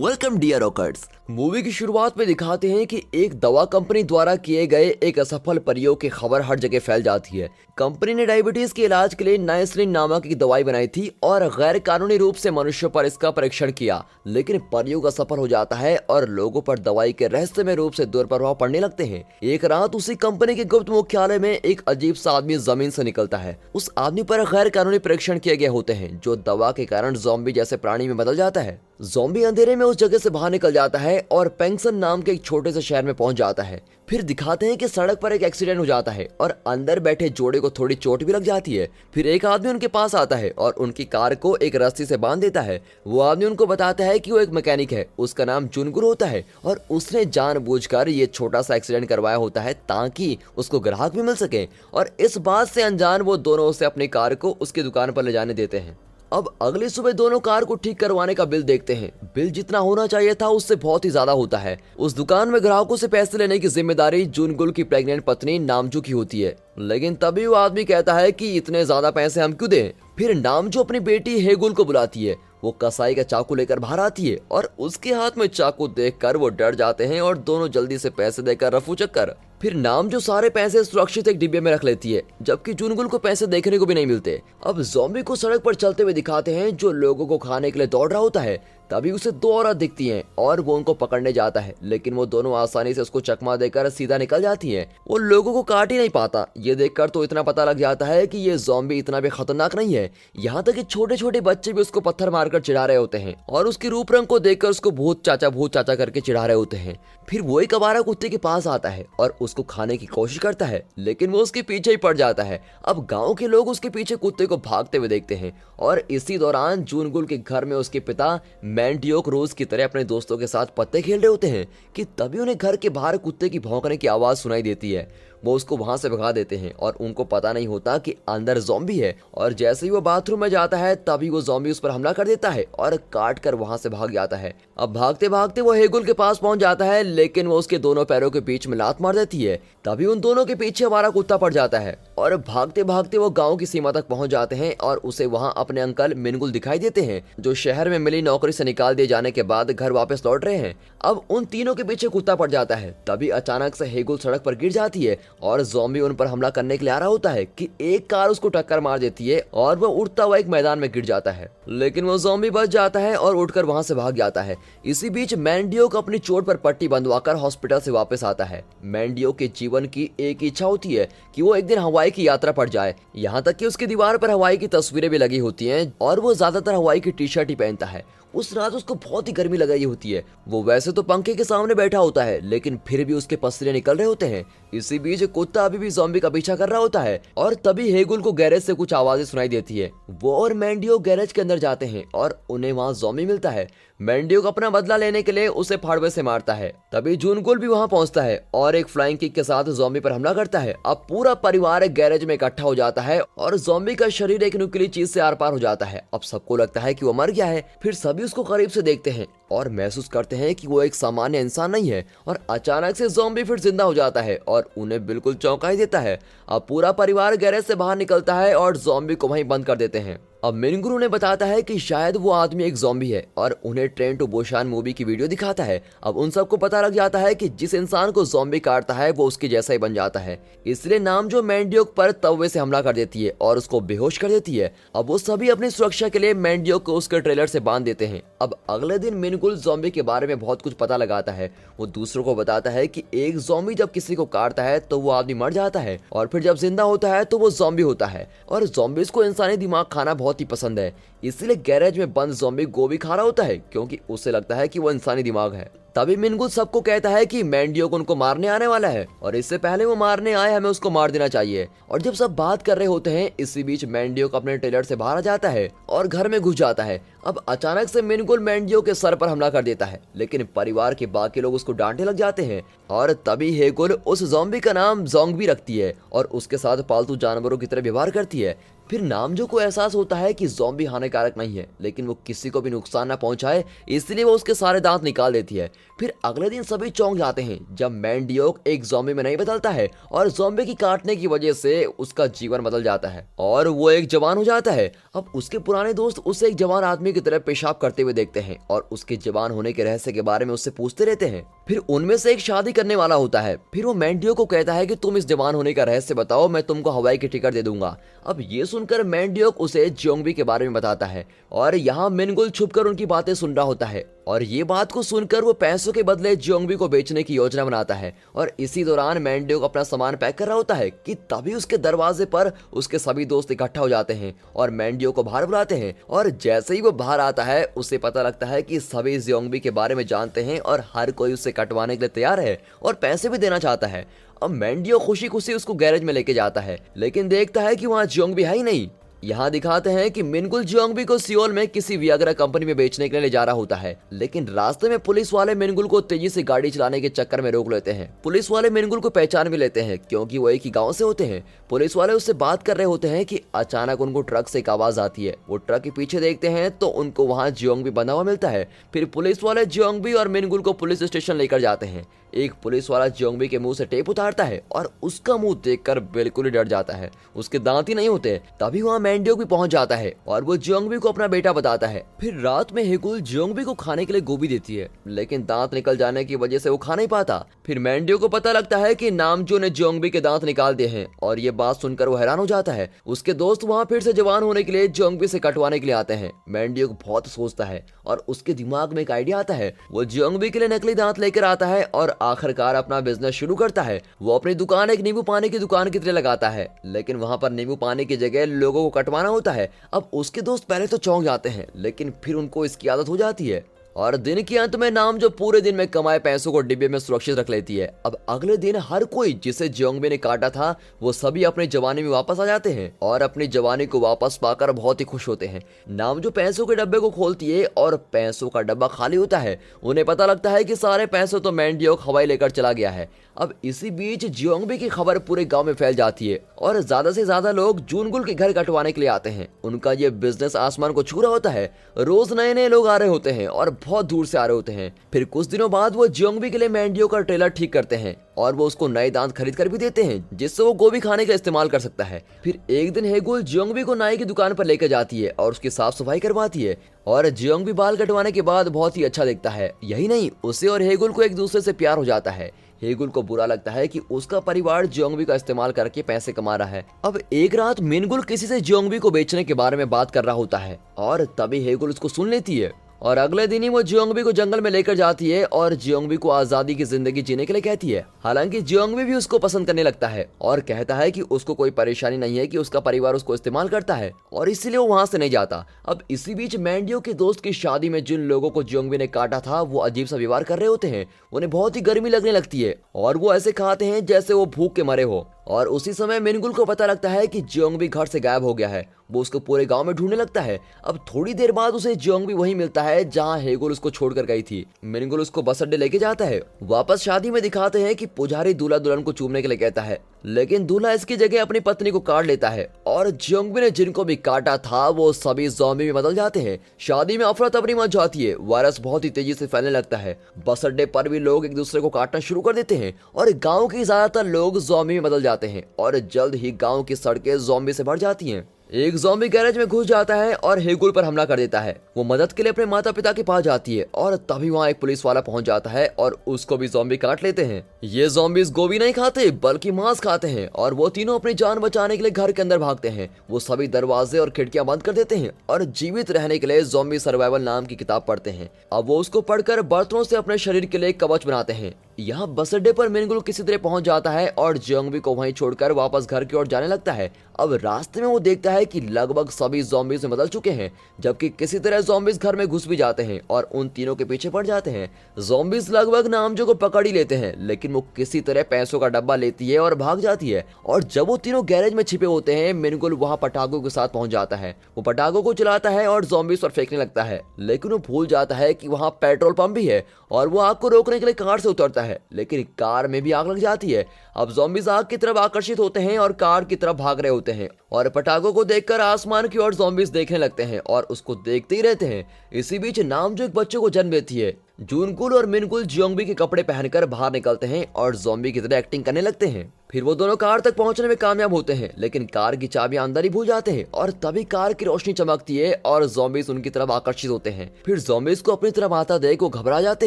Welcome dear rockers. Movie की शुरुआत में दिखाते हैं कि एक दवा कंपनी द्वारा किए गए एक असफल प्रयोग की खबर हर जगह फैल जाती है। कंपनी ने डायबिटीज के इलाज के लिए नाइसिलिन नामक एक दवाई बनाई थी और गैर कानूनी रूप से मनुष्यों पर इसका परीक्षण किया, लेकिन प्रयोग असफल हो जाता है और लोगों पर दवाई के रहस्यमय रूप से दुष्प्रभाव पड़ने लगते हैं। एक रात उसी कंपनी के गुप्त मुख्यालय में एक अजीब सा आदमी जमीन से निकलता है। उस आदमी पर गैर कानूनी परीक्षण किए गए होते हैं जो दवा के कारण ज़ॉम्बी जैसे प्राणी में बदल जाता है। ज़ॉम्बी अंधेरे में उस जगह से बाहर निकल जाता है और पेंगसन नाम के एक छोटे से शहर में पहुंच जाता है। फिर दिखाते हैं कि सड़क पर एक एक्सीडेंट हो जाता है और अंदर बैठे जोड़े को थोड़ी चोट भी लग जाती है। फिर एक आदमी उनके पास आता है और उनकी कार को एक रस्सी से बांध देता है। वो आदमी उनको बताता है कि वो एक मैकेनिक है, उसका नाम जुनगुल होता है और उसने जानबूझकर ये छोटा सा एक्सीडेंट करवाया होता है ताकि उसको ग्राहक भी मिल सके। और इस बात से अनजान वो दोनों उसे अपनी कार को उसकी दुकान पर ले जाने देते हैं। अब अगली सुबह दोनों कार को ठीक करवाने का बिल देखते हैं। बिल जितना होना चाहिए था उससे बहुत ही ज्यादा होता है। उस दुकान में ग्राहकों से पैसे लेने की जिम्मेदारी जुनगुल की प्रेग्नेंट पत्नी नामजू की होती है, लेकिन तभी वो आदमी कहता है कि इतने ज्यादा पैसे हम क्यों दें। फिर नामजू अपनी बेटी हेगुल को बुलाती है। वो कसाई का चाकू लेकर बाहर आती है और उसके हाथ में चाकू देखकर वो डर जाते हैं और दोनों जल्दी से पैसे देकर रफू चक्कर। फिर नामजू सारे पैसे सुरक्षित एक डिब्बे में रख लेती है, जबकि जुनगुल को पैसे देखने को भी नहीं मिलते। अब ज़ॉम्बी को सड़क पर चलते हुए दिखाते हैं जो लोगों को खाने के लिए दौड़ रहा होता है। तभी उसे दो औरत दिखती हैं और वो उनको पकड़ने जाता है, लेकिन वो दोनों आसानी से उसको चकमा देकर सीधा निकल जाती हैं। वो लोगों को काट ही नहीं पाता। ये देखकर तो इतना पता लग जाता है कि ये ज़ॉम्बी इतना भी खतरनाक नहीं है। यहाँ तक कि छोटे छोटे बच्चे भी उसको पत्थर मारकर चिढ़ा रहे होते हैं और उसके रूप रंग को देखकर उसको भूत चाचा करके चिढ़ा रहे होते हैं। फिर वो एक आवारा कुत्ते के पास आता है और उसको खाने की कोशिश करता है, लेकिन वो उसके पीछे ही पड़ जाता है। अब गाँव के लोग उसके पीछे कुत्ते को भागते हुए देखते हैं और इसी दौरान जुनगुल के घर में उसके पिता मैंडियोक रोज की तरह अपने दोस्तों के साथ पत्ते खेल रहे होते हैं कि तभी उन्हें घर के बाहर कुत्ते की भौंकने की आवाज सुनाई देती है। वो उसको वहां से भगा देते हैं और उनको पता नहीं होता कि अंदर ज़ॉम्बी है। और जैसे ही वो बाथरूम में जाता है तभी वो ज़ॉम्बी उस पर हमला कर देता है और काट कर वहां से भाग जाता है। अब भागते भागते वो हेगुल के पास पहुंच जाता है, लेकिन वो उसके दोनों पैरों के बीच में लात मार देती है। तभी उन दोनों के पीछे हमारा कुत्ता पड़ जाता है और भागते भागते वो गाँव की सीमा तक पहुंच जाते हैं और उसे वहाँ अपने अंकल मिनगुल दिखाई देते हैं जो शहर में मिली नौकरी से निकाल दिए जाने के बाद घर वापस लौट रहे हैं। अब उन तीनों के पीछे कुत्ता पड़ जाता है। तभी अचानक से हेगुल सड़क पर गिर जाती है और ज़ॉम्बी उन पर हमला करने के लिए आ रहा होता है कि एक कार उसको टक्कर मार देती है और वो उड़ता हुआ एक मैदान में गिर जाता है, लेकिन वो ज़ॉम्बी बच जाता है और उठकर वहां से भाग जाता है। इसी बीच मैंडियोक अपनी चोट पर पट्टी बंधवाकर हॉस्पिटल से वापस आता है। मैंडियोक के जीवन की एक इच्छा होती है कि वो एक दिन हवाई की यात्रा पर जाए। यहाँ तक कि उसकी दीवार पर हवाई की तस्वीरें भी लगी होती हैं और वो ज्यादातर हवाई की टी शर्ट ही पहनता है। उस रात उसको बहुत ही गर्मी लग रही होती है। वो वैसे तो पंखे के सामने बैठा होता है, लेकिन फिर भी उसके पसीने निकल रहे होते हैं। इसी बीच कुत्ता अभी भी ज़ॉम्बी का पीछा कर रहा होता है और तभी हेगुल को गैरेज से कुछ आवाजें सुनाई देती है। वो और मैंडियो गैरेज के अंदर जाते हैं और उन्हें वहाँ ज़ॉम्बी मिलता है। मैंडियो अपना बदला लेने के लिए उसे फाड़वे से मारता है। तभी जुनगुल भी वहाँ पहुँचता है और एक फ्लाइंग किक के साथ ज़ॉम्बी पर हमला करता है। अब पूरा परिवार एक गैरेज में इकट्ठा हो जाता है और ज़ॉम्बी का शरीर एक नुकीली चीज से आर पार हो जाता है। अब सबको लगता है कि वो मर गया है। फिर सभी उसको करीब से देखते हैं और महसूस करते हैं कि वो एक सामान्य इंसान नहीं है और अचानक से ज़ॉम्बी फिर जिंदा हो जाता है और उन्हें बिल्कुल चौंका ही देता है। अब पूरा परिवार गैरेज से बाहर निकलता है और ज़ॉम्बी को वहीं बंद कर देते हैं। अब मिनगुरु ने बताता है कि शायद वो आदमी एक ज़ॉम्बी है और उन्हें ट्रेन टू बुसान मूवी की वीडियो दिखाता है। अब उन सबको पता लग जाता है कि जिस इंसान को ज़ॉम्बी काटता है वो उसके जैसा ही बन जाता है। इसलिए नामजो मैंडियोक पर तवे से हमला कर देती है और उसको बेहोश कर देती है। अब वो सभी अपनी सुरक्षा के लिए मैंडियोक को उसके ट्रेलर से बांध देते हैं। अब अगले दिन मिनगुल ज़ॉम्बी के बारे में बहुत कुछ पता लगाता है। वो दूसरों को बताता है कि एक ज़ॉम्बी जब किसी को काटता है तो वो आदमी मर जाता है और फिर जब जिंदा होता है तो वो ज़ॉम्बी होता है और ज़ॉम्बीज को इंसानी दिमाग खाना बहुत ही पसंद है। इसलिए गैरेज में बंद ज़ॉम्बी गोभी खा रहा होता है क्योंकि उसे लगता है कि वो इंसानी दिमाग है। तभी मिनगुल सबको कहता है कि मैंडियोक उनको मारने आने वाला है और इससे पहले वो मारने आए हमें उसको मार देना चाहिए। और जब सब बात कर रहे होते हैं इसी बीच मैंडियोक अपने ट्रेलर से बाहर आ जाता है और घर में घुस जाता है। अब अचानक से मिनगुल मैंडियोक के सर पर हमला कर देता है, लेकिन परिवार के बाकी लोग उसको डांटने लग जाते हैं और तभी हेगुल उस ज़ॉम्बी का नाम ज़ोंगबी रखती है और उसके साथ पालतू जानवरों की तरह व्यवहार करती है। फिर नामजो को एहसास होता है कि ज़ॉम्बी हानिकारक नहीं है, लेकिन वो किसी को भी नुकसान ना पहुंचाए, इसलिए वो उसके सारे दांत निकाल देती है। फिर अगले दिन सभी चौंक जाते हैं जब मैंडियोक एक ज़ॉम्बी में नहीं बदलता है और ज़ॉम्बी की काटने की वजह से उसका जीवन बदल जाता है और वो एक जवान हो जाता है। अब उसके पुराने दोस्त उसे एक जवान आदमी की तरह पेशाब करते हुए देखते हैं और उसके जवान होने के रहस्य के बारे में उससे पूछते रहते हैं। फिर उनमें से एक शादी करने वाला होता है। फिर वो मैंडियो को कहता है कि तुम इस जवान होने का रहस्य बताओ, मैं तुमको हवाई की टिकट दे दूंगा। अब ये सुनकर मैंडियोक उसे जियोंगबी के बारे में बताता है और यहाँ मिनगुल छुपकर उनकी बातें सुन रहा होता है और ये बात को सुनकर वो पैसों के बदले जियोंगबी को बेचने की योजना बनाता है। और इसी दौरान मैंडियोक अपना सामान पैक कर रहा होता है कि तभी उसके दरवाजे पर उसके सभी दोस्त इकट्ठा हो जाते हैं और मैंडियोक को बाहर बुलाते हैं। और जैसे ही वो बाहर आता है उसे पता लगता है कि सभी जियोंगबी के बारे में जानते हैं और हर कोई उसे कटवाने के लिए तैयार है और पैसे भी देना चाहता है। अब मैंडियोक खुशी खुशी उसको गैरेज में लेके जाता है, लेकिन देखता है कि वहाँ जियोंगबी है ही नहीं। यहाँ दिखाते हैं कि मिनगुल जियोंगबी को सियोल में किसी वियाग्रा कंपनी में बेचने के लिए ले जा रहा होता है, लेकिन रास्ते में पुलिस वाले मिनगुल को तेजी से गाड़ी चलाने के चक्कर में रोक लेते हैं। पुलिस वाले मिनगुल को पहचान भी लेते हैं क्योंकि वो एक ही गांव से होते हैं। पुलिस वाले उससे बात कर रहे होते हैं कि अचानक उनको ट्रक से एक आवाज आती है। वो ट्रक के पीछे देखते हैं तो उनको वहाँ जियोंगबी बंधा हुआ मिलता है। फिर पुलिस वाले जियोंगबी और मिनगुल को पुलिस स्टेशन लेकर जाते हैं। एक पुलिस वाला जियोंगबी के मुंह से टेप उतारता है और उसका मुंह देखकर बिल्कुल ही डर जाता है, उसके दांत ही नहीं होते। तभी वहाँ मैंडियोक भी पहुंच जाता है और वो जियोंगबी को अपना बेटा बताता है। फिर रात में हेगुल जियोंगबी को खाने के लिए गोभी देती है, लेकिन दांत निकल जाने की वजह से वो खा नहीं पाता। फिर मैंडियोक को पता लगता है कि नामजो ने जियोंगबी के दांत निकाल दिए हैं और ये बात सुनकर वो हैरान हो जाता है। उसके दोस्त वहाँ फिर से जवान होने के लिए जियोंगबी से कटवाने के लिए आते हैं। मैंडियोक बहुत सोचता है और उसके दिमाग में एक आइडिया आता है। वो जियोंगबी के लिए नकली दांत लेकर आता है और आखिरकार अपना बिजनेस शुरू करता है। वो अपनी दुकान एक नींबू पानी की दुकान की तरह लगाता है, लेकिन वहाँ पर नींबू पानी की जगह लोगों को कटवाना होता है। अब उसके दोस्त पहले तो चौंक जाते हैं, लेकिन फिर उनको इसकी आदत हो जाती है और दिन के अंत में नामजो पूरे दिन में कमाए पैसों को डिब्बे में सुरक्षित रख लेती है। अब अगले दिन हर कोई जिसे जियोंगबी ने काटा था वो सभी अपनी जवानी में वापस आ जाते हैं और अपनी जवानी को वापस पाकर बहुत ही खुश होते हैं। नामजो पैसों के डब्बे को खोलती है और पैसों का डब्बा खाली होता है। उन्हें पता लगता है कि सारे पैसे तो मैंडियोक हवाई लेकर चला गया है। अब इसी बीच जियोंगबी की खबर पूरे गांव में फैल जाती है और ज्यादा से ज्यादा लोग जूनगुल के घर कटवाने के लिए आते हैं। उनका ये बिजनेस आसमान को छू रहा होता है। रोज नए नए लोग आ रहे होते हैं और बहुत दूर से आ रहे होते हैं। फिर कुछ दिनों बाद वो जियोंगबी के लिए मैंडियोक का ट्रेलर ठीक करते हैं और वो उसको नए दांत खरीद कर भी देते हैं जिससे वो गोभी खाने का इस्तेमाल कर सकता है। फिर एक दिन हेगुल जियोंगबी को नाई की दुकान पर लेकर जाती है और उसकी साफ सफाई करवाती है और जियोंगबी बाल कटवाने के बाद बहुत ही अच्छा दिखता है। यही नहीं, उसे और हेगुल को एक दूसरे से प्यार हो जाता है। हेगुल को बुरा लगता है कि उसका परिवार जियोंगबी का इस्तेमाल करके पैसे कमा रहा है। अब एक रात मिनगुल किसी से जियोंगबी को बेचने के बारे में बात कर रहा होता है और तभी हेगुल उसको सुन लेती है और अगले दिन ही वो जियोंगबी को जंगल में लेकर जाती है और जियोंगबी को आजादी की जिंदगी जीने के लिए कहती है। हालांकि जियोंगबी भी उसको पसंद करने लगता है और कहता है कि उसको कोई परेशानी नहीं है कि उसका परिवार उसको इस्तेमाल करता है और इसीलिए वो वहां से नहीं जाता। अब इसी बीच मैंडियोक के दोस्त की शादी में जिन लोगों को जियोंगबी ने काटा था वो अजीब सा व्यवहार कर रहे होते हैं। उन्हें बहुत ही गर्मी लगने लगती है और वो ऐसे खाते हैं जैसे वो भूख के मरे हो। और उसी समय मिनगुल को पता लगता है कि जियोंगबी घर से गायब हो गया है। वो उसको पूरे गांव में ढूंढने लगता है। अब थोड़ी देर बाद उसे जियोंगबी वहीं मिलता है जहां हेगुल उसको छोड़कर गई थी। मिनगुल उसको बस अड्डे लेके जाता है। वापस शादी में दिखाते हैं कि पुजारी दूल्हा दुल्हन को चूमने के लिए कहता है, लेकिन दूल्हा इसकी जगह अपनी पत्नी को काट लेता है और जियोंगबी ने जिनको भी काटा था वो सभी ज़ॉम्बी में बदल जाते हैं। शादी में अफरा तफरी मच जाती है। वायरस बहुत ही तेजी से फैलने लगता है। बस अड्डे पर भी लोग एक दूसरे को काटना शुरू कर देते हैं और गाँव के ज्यादातर लोग ज़ॉम्बी में बदल जाते हैं और जल्द ही गाँव की सड़कें ज़ॉम्बी से भर जाती हैं। एक ज़ॉम्बी गैरेज में घुस जाता है और हेगुल पर हमला कर देता है। वो मदद के लिए अपने माता पिता के पास जाती है और तभी वहाँ एक पुलिस वाला पहुंच जाता है और उसको भी ज़ॉम्बी काट लेते हैं। ये ज़ॉम्बीज़ गोभी नहीं खाते बल्कि मांस खाते हैं और वो तीनों अपनी जान बचाने के लिए घर के अंदर भागते हैं। वो सभी दरवाजे और खिड़कियां बंद कर देते हैं और जीवित रहने के लिए ज़ॉम्बी सर्वाइवल नाम की किताब पढ़ते हैं। अब वो उसको पढ़कर बर्तनों से अपने शरीर के लिए कवच बनाते हैं। यहाँ बस अड्डे पर मिनगुल किसी तरह पहुंच जाता है और जियोंगबी को वहीं छोड़कर वापस घर की ओर जाने लगता है। अब रास्ते में वो देखता है कि लगभग सभी ज़ॉम्बीज़ में बदल चुके हैं, जबकि किसी तरह ज़ॉम्बीज़ घर में घुस भी जाते हैं और उन तीनों के पीछे पड़ जाते हैं। ज़ॉम्बीज़ लगभग नामजो को पकड़ ही लेते हैं, लेकिन वो किसी तरह पैसों का डब्बा लेती है और भाग जाती है। और जब वो तीनों गैरेज में छिपे होते हैं, मिनगुल वहाँ पटाखों के साथ पहुंच जाता है। वो पटाखों को चलाता है और ज़ॉम्बीज़ पर फेंकने लगता है, लेकिन वो भूल जाता है कि वहाँ पेट्रोल पंप भी है और वो आग को रोकने के लिए कार से उतरता जाता है, लेकिन कार में भी आग लग जाती है। अब ज़ॉम्बीज आग की तरफ आकर्षित होते हैं और कार की तरफ भाग रहे होते हैं और पटाखों को देखकर आसमान की ओर ज़ॉम्बीज देखने लगते हैं और उसको देखते ही रहते हैं। इसी बीच नामजो एक बच्चे को जन्म देती है। जूनकुल और मिनकुल जियोंगबी के कपड़े पहनकर बाहर निकलते हैं और ज़ॉम्बी की तरह एक्टिंग करने लगते हैं। फिर वो दोनों कार तक पहुंचने में कामयाब होते हैं, लेकिन कार की चाबियां अंदर ही भूल जाते हैं और तभी कार की रोशनी चमकती है और ज़ॉम्बीज उनकी तरफ आकर्षित होते हैं। फिर ज़ॉम्बीज को अपनी तरफ आता देख वो घबरा जाते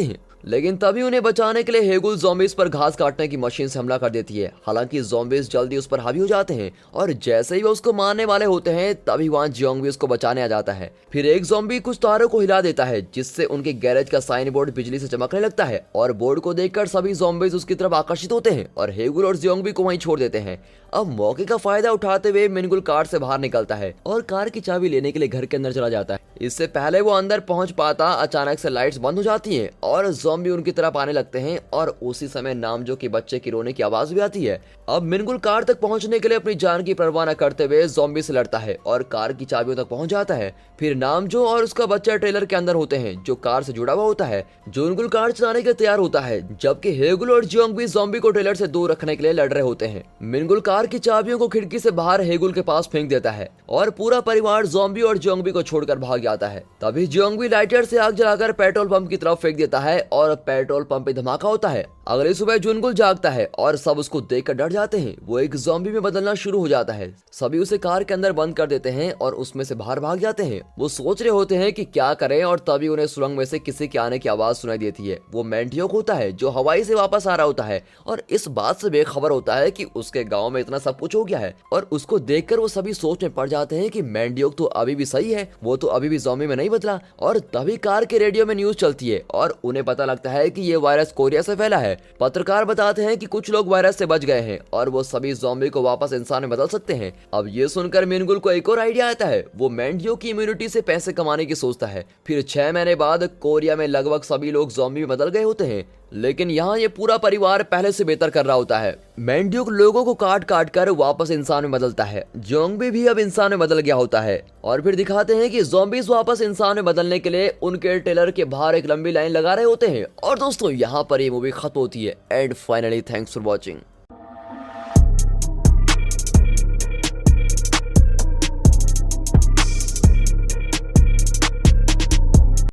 हैं, लेकिन तभी उन्हें बचाने के लिए हेगुल ज़ॉम्बीज पर घास काटने की मशीन से हमला कर देती है। हालांकि ज़ॉम्बीज जल्दी उस पर हावी हो जाते हैं और जैसे ही वो उसको मारने वाले होते हैं तभी वहां जियोंगबी उसको बचाने आ जाता है। फिर एक ज़ॉम्बी कुछ तारों को हिला देता है जिससे उनके गैरेज का साइन बोर्ड बिजली से चमकने लगता है और बोर्ड को देखकर सभी ज़ॉम्बीज उसकी तरफ आकर्षित होते हैं और हेगुल और जियोंगबी को वहीं छोड़ देते हैं। अब मौके का फायदा उठाते हुए मिनगुल कार से बाहर निकलता है और कार की चाबी लेने के लिए घर के अंदर चला जाता है। इससे पहले वो अंदर पहुंच पाता अचानक से लाइट्स बंद हो जाती हैं और ज़ॉम्बी उनकी तरफ आने लगते हैं और उसी समय नामजो के बच्चे की रोने की आवाज भी आती है। अब मिनगुल कार तक पहुंचने के लिए अपनी जान की परवाह न करते हुए ज़ॉम्बी से लड़ता है और कार की चाबियों तक पहुंच जाता है। फिर नामजो और उसका बच्चा ट्रेलर के अंदर होते हैं जो कार से जुड़ा हुआ होता है। जूनकुल कार चलाने के तैयार होता है जबकि हेगुल और जियोंगबी ज़ॉम्बी को ट्रेलर से दूर रखने के लिए लड़ रहे होते हैं। मिनगुल कार की चाबियों को खिड़की से बाहर हेगुल के पास फेंक देता है और पूरा परिवार ज़ॉम्बी और जियोंगबी को छोड़कर भाग जाता है। तभी जियोंगबी लाइटर से आग जलाकर पेट्रोल पंप की तरफ फेंक देता है और पेट्रोल पंप पे धमाका होता है। अगली सुबह जूनकुल जागता है और सब उसको देखकर डर जाते हैं। वो एक ज़ॉम्बी में बदलना शुरू हो जाता है। सभी उसे कार के अंदर बंद कर देते हैं और उसमें से बाहर भाग जाते हैं। वो सोच रहे होते हैं कि क्या करें और तभी उन्हें सुरंग में से किसी के आने की आवाज सुनाई देती है। वो मैंटियोक होता है जो हवाई से वापस आ रहा होता है और इस बात से बेखबर होता है कि उसके गांव में इतना सब कुछ हो गया है और उसको देखकर वो सभी सोच में पड़ जाते हैं कि मैंटियोक तो अभी भी सही है, वो तो अभी भी ज़ॉम्बी में नहीं बदला। और तभी कार के रेडियो में न्यूज चलती है और उन्हें पता लगता है कि ये वायरस कोरिया से फैला है। पत्रकार बताते हैं कि कुछ लोग वायरस से बच गए हैं और वो सभी ज़ॉम्बी को वापस इंसान में बदल सकते हैं। अब ये सुनकर मिनगुल को एक और आइडिया आता है। वो मैंटियोक की इम्यूनिटी से पैसे कमाने की सोचता है। फिर 6 महीने बाद कोरिया में लगभग सभी लोग ज़ॉम्बी में बदल गए होते हैं, लेकिन यहाँ ये पूरा परिवार पहले से बेहतर कर रहा होता है। मैंटियोक लोगों को काट काट कर वापस इंसान में बदलता है। जियोंगबी भी अब इंसान में बदल गया होता है और फिर दिखाते हैं कि ज़ॉम्बीज वापस इंसान में बदलने के लिए उनके ट्रेलर के बाहर एक लंबी लाइन लगा रहे होते हैं। और दोस्तों यहाँ पर ये मूवी खत्म होती है। And finally thanks for watching.